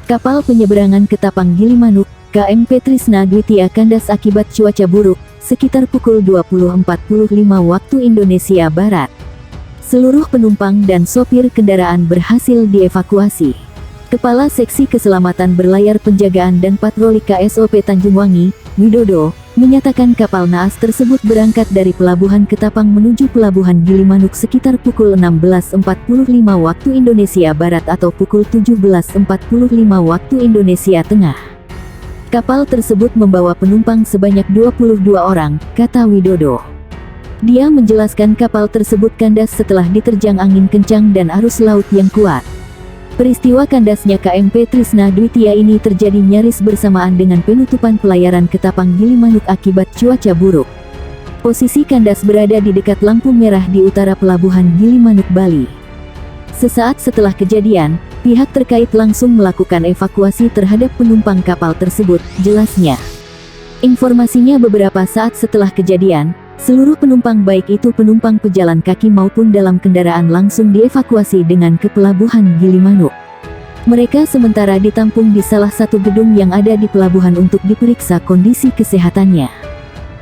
Kapal penyeberangan Ketapang Gilimanuk, KMP Trisna Dwitya kandas akibat cuaca buruk, sekitar pukul 20.45 waktu Indonesia Barat. Seluruh penumpang dan sopir kendaraan berhasil dievakuasi. Kepala Seksi Keselamatan Berlayar Penjagaan dan Patroli KSOP Tanjungwangi, Widodo, menyatakan kapal naas tersebut berangkat dari Pelabuhan Ketapang menuju Pelabuhan Gilimanuk sekitar pukul 16.45 waktu Indonesia Barat atau pukul 17.45 waktu Indonesia Tengah. Kapal tersebut membawa penumpang sebanyak 22 orang, kata Widodo. Dia menjelaskan kapal tersebut kandas setelah diterjang angin kencang dan arus laut yang kuat. Peristiwa kandasnya KMP Trisna Dwitya ini terjadi nyaris bersamaan dengan penutupan pelayaran Ketapang Gilimanuk akibat cuaca buruk. Posisi kandas berada di dekat lampu merah di utara Pelabuhan Gilimanuk, Bali. Sesaat setelah kejadian, pihak terkait langsung melakukan evakuasi terhadap penumpang kapal tersebut, jelasnya. Informasinya beberapa saat setelah kejadian, seluruh penumpang baik itu penumpang pejalan kaki maupun dalam kendaraan langsung dievakuasi dengan ke Pelabuhan Gilimanuk. Mereka sementara ditampung di salah satu gedung yang ada di pelabuhan untuk diperiksa kondisi kesehatannya.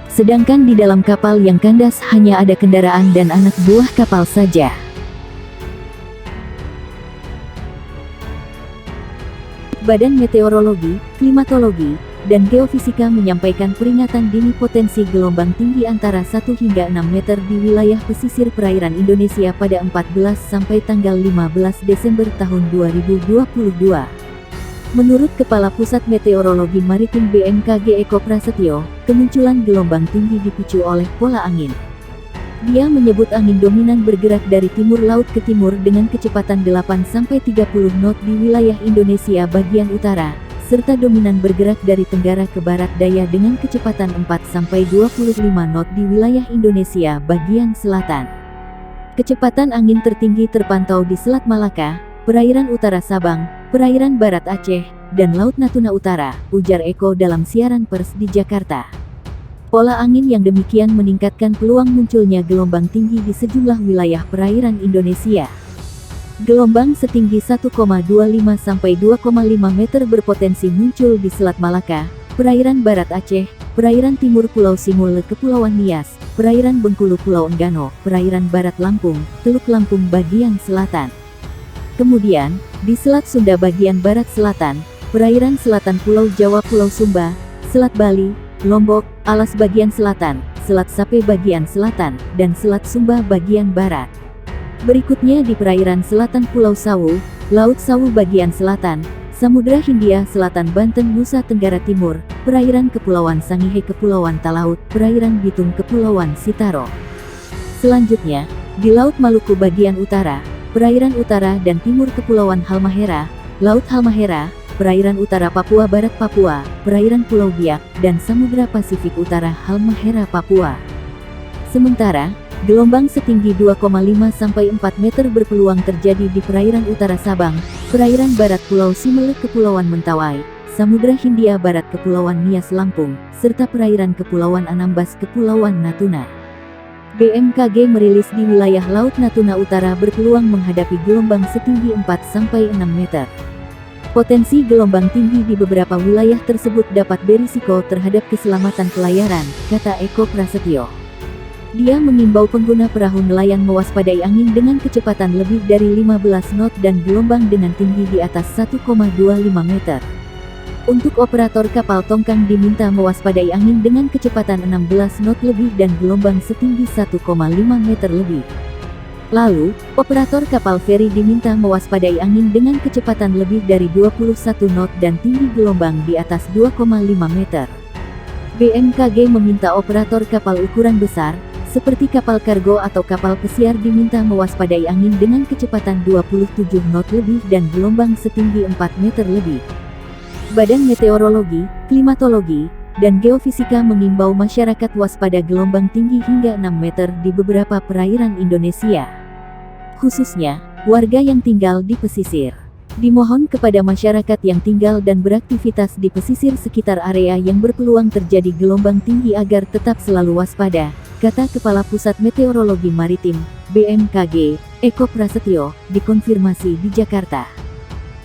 Sedangkan di dalam kapal yang kandas hanya ada kendaraan dan anak buah kapal saja. Badan Meteorologi, Klimatologi, dan Geofisika menyampaikan peringatan dini potensi gelombang tinggi antara 1 hingga 6 meter di wilayah pesisir perairan Indonesia pada 14 sampai tanggal 15 Desember tahun 2022. Menurut Kepala Pusat Meteorologi Maritim BMKG Eko Prasetyo, kemunculan gelombang tinggi dipicu oleh pola angin. Dia menyebut angin dominan bergerak dari timur laut ke timur dengan kecepatan 8-30 knot di wilayah Indonesia bagian utara, serta dominan bergerak dari tenggara ke barat daya dengan kecepatan 4-25 knot di wilayah Indonesia bagian selatan. Kecepatan angin tertinggi terpantau di Selat Malaka, perairan utara Sabang, perairan barat Aceh, dan Laut Natuna Utara, ujar Eko dalam siaran pers di Jakarta. Pola angin yang demikian meningkatkan peluang munculnya gelombang tinggi di sejumlah wilayah perairan Indonesia. Gelombang setinggi 1,25 sampai 2,5 meter berpotensi muncul di Selat Malaka, perairan barat Aceh, perairan timur Pulau Simule Kepulauan Nias, perairan Bengkulu Pulau Enggano, perairan barat Lampung, Teluk Lampung bagian selatan. Kemudian, di Selat Sunda bagian barat selatan, perairan selatan Pulau Jawa Pulau Sumba, Selat Bali, Lombok, Alas bagian selatan, Selat Sape bagian selatan, dan Selat Sumba bagian barat. Berikutnya di perairan selatan Pulau Sawu, Laut Sawu bagian selatan, Samudra Hindia Selatan Banten Nusa Tenggara Timur, perairan Kepulauan Sangihe Kepulauan Talaut, perairan Bitung Kepulauan Sitaro. Selanjutnya, di Laut Maluku bagian utara, perairan utara dan timur Kepulauan Halmahera, Laut Halmahera, perairan utara Papua Barat Papua, perairan Pulau Biak, dan Samudra Pasifik Utara Halmahera Papua. Sementara, gelombang setinggi 2,5 sampai 4 meter berpeluang terjadi di perairan utara Sabang, perairan barat Pulau Simele Kepulauan Mentawai, Samudra Hindia Barat Kepulauan Nias Lampung, serta perairan Kepulauan Anambas Kepulauan Natuna. BMKG merilis di wilayah Laut Natuna Utara berpeluang menghadapi gelombang setinggi 4 sampai 6 meter. Potensi gelombang tinggi di beberapa wilayah tersebut dapat berisiko terhadap keselamatan pelayaran, kata Eko Prasetyo. Dia mengimbau pengguna perahu nelayan mewaspadai angin dengan kecepatan lebih dari 15 knot dan gelombang dengan tinggi di atas 1,25 meter. Untuk operator kapal tongkang diminta mewaspadai angin dengan kecepatan 16 knot lebih dan gelombang setinggi 1,5 meter lebih. Lalu, operator kapal feri diminta mewaspadai angin dengan kecepatan lebih dari 21 knot dan tinggi gelombang di atas 2,5 meter. BMKG meminta operator kapal ukuran besar, seperti kapal kargo atau kapal pesiar diminta mewaspadai angin dengan kecepatan 27 knot lebih dan gelombang setinggi 4 meter lebih. Badan Meteorologi, Klimatologi, dan Geofisika mengimbau masyarakat waspada gelombang tinggi hingga 6 meter di beberapa perairan Indonesia. Khususnya, warga yang tinggal di pesisir. Dimohon kepada masyarakat yang tinggal dan beraktivitas di pesisir sekitar area yang berpeluang terjadi gelombang tinggi agar tetap selalu waspada, kata Kepala Pusat Meteorologi Maritim, BMKG, Eko Prasetyo, dikonfirmasi di Jakarta.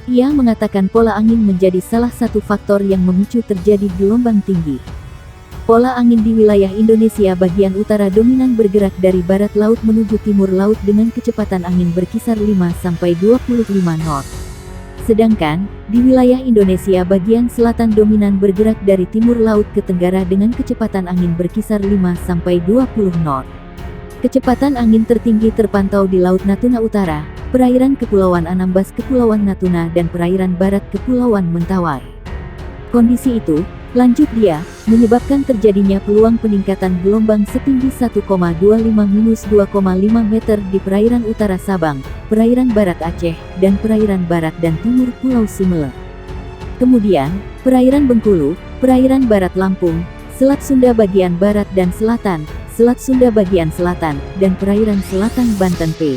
Ia mengatakan pola angin menjadi salah satu faktor yang memicu terjadi gelombang tinggi. Pola angin di wilayah Indonesia bagian utara dominan bergerak dari barat laut menuju timur laut dengan kecepatan angin berkisar 5-25 knot. Sedangkan, di wilayah Indonesia bagian selatan dominan bergerak dari timur laut ke tenggara dengan kecepatan angin berkisar 5-20 knot. Kecepatan angin tertinggi terpantau di Laut Natuna Utara, perairan Kepulauan Anambas Kepulauan Natuna dan perairan barat Kepulauan Mentawai. Kondisi itu, lanjut dia, menyebabkan terjadinya peluang peningkatan gelombang setinggi 1,25-2,5 meter di perairan utara Sabang, perairan barat Aceh, dan perairan barat dan timur Pulau Simele. Kemudian, perairan Bengkulu, perairan barat Lampung, Selat Sunda bagian barat dan selatan, Selat Sunda bagian selatan, dan perairan selatan Banten P.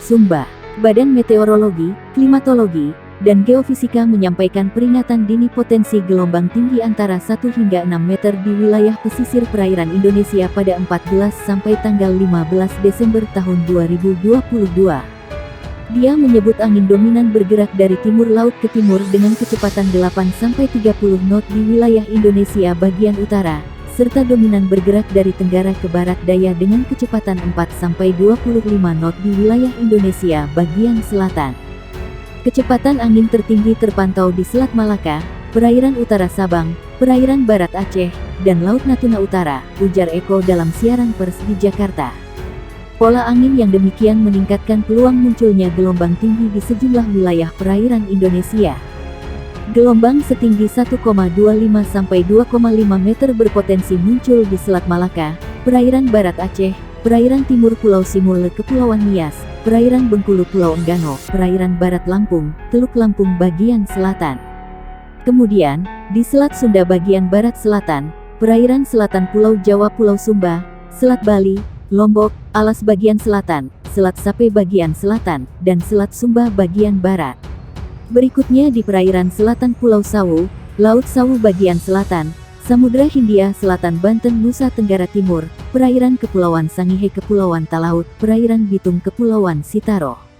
Sumba. Badan Meteorologi, Klimatologi, dan Geofisika menyampaikan peringatan dini potensi gelombang tinggi antara 1 hingga 6 meter di wilayah pesisir perairan Indonesia pada 14 sampai tanggal 15 Desember tahun 2022. Dia menyebut angin dominan bergerak dari timur laut ke timur dengan kecepatan 8-30 knot di wilayah Indonesia bagian utara, serta dominan bergerak dari tenggara ke barat daya dengan kecepatan 4-25 knot di wilayah Indonesia bagian selatan. Kecepatan angin tertinggi terpantau di Selat Malaka, perairan utara Sabang, perairan barat Aceh, dan Laut Natuna Utara, ujar Eko dalam siaran pers di Jakarta. Pola angin yang demikian meningkatkan peluang munculnya gelombang tinggi di sejumlah wilayah perairan Indonesia. Gelombang setinggi 1,25-2,5 meter berpotensi muncul di Selat Malaka, perairan barat Aceh, perairan timur Pulau Simele Kepulauan Nias, perairan Bengkulu Pulau Enggano, perairan barat Lampung, Teluk Lampung bagian selatan. Kemudian, di Selat Sunda bagian barat selatan, perairan selatan Pulau Jawa Pulau Sumba, Selat Bali, Lombok, Alas bagian selatan, Selat Sape bagian selatan, dan Selat Sumba bagian barat. Berikutnya di perairan selatan Pulau Sawu, Laut Sawu bagian selatan, Samudra Hindia Selatan Banten Nusa Tenggara Timur, perairan Kepulauan Sangihe Kepulauan Talaut, perairan Bitung Kepulauan Sitaro.